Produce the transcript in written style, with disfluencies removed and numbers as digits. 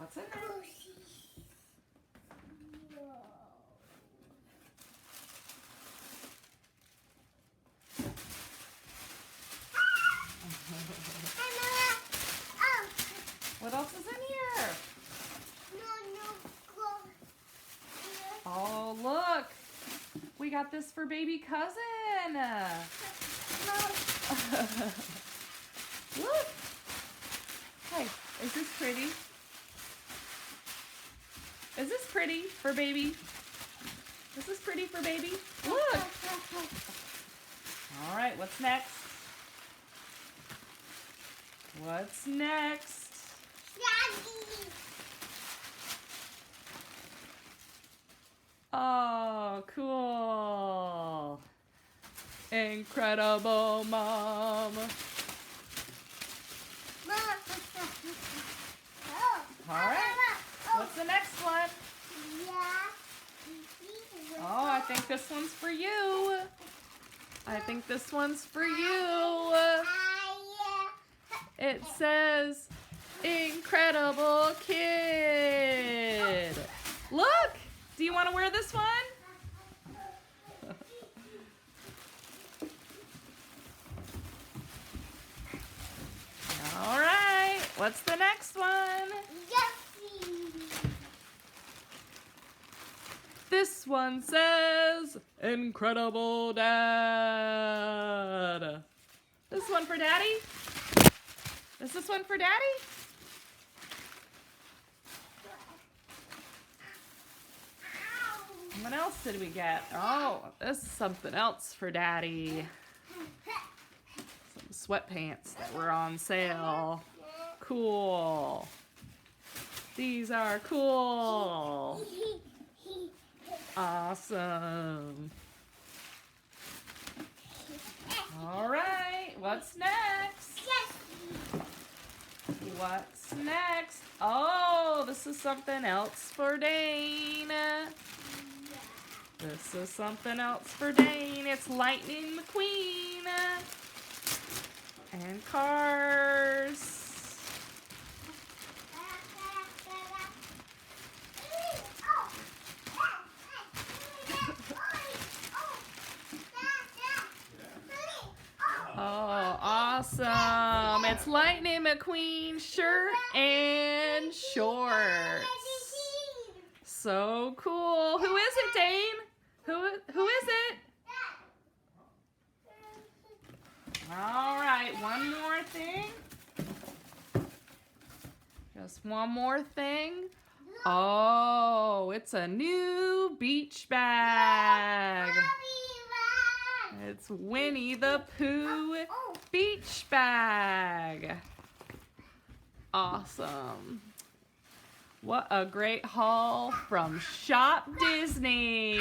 What's in there? What else is in here? Oh, look. We got this for baby cousin. Look. Hey, is this pretty? Is this pretty for baby? Is this pretty for baby? Look. All right, what's next? What's next? Oh, cool. Incredible, Mom. All right. What's the next one? Oh, I think this one's for you. I think this one's for you. It says, Incredible Kid. Look! Do you want to wear this one? All right. What's the next one? This one says, Incredible Dad. This one for Daddy? Is this one for Daddy? What else did we get? Oh, this is something else for Daddy. Some sweatpants that were on sale. Cool. These are cool. Awesome. All right, what's next? What's next? Oh, this is something else for Dane. This is something else for Dane. It's Lightning McQueen. And cars. Oh, awesome. It's Lightning McQueen shirt and shorts. So cool. Who is it, Dane? Who is it? All right, one more thing. Just one more thing. Oh, it's a new beach bag. It's Winnie the Pooh beach bag. Awesome. What a great haul from Shop Disney.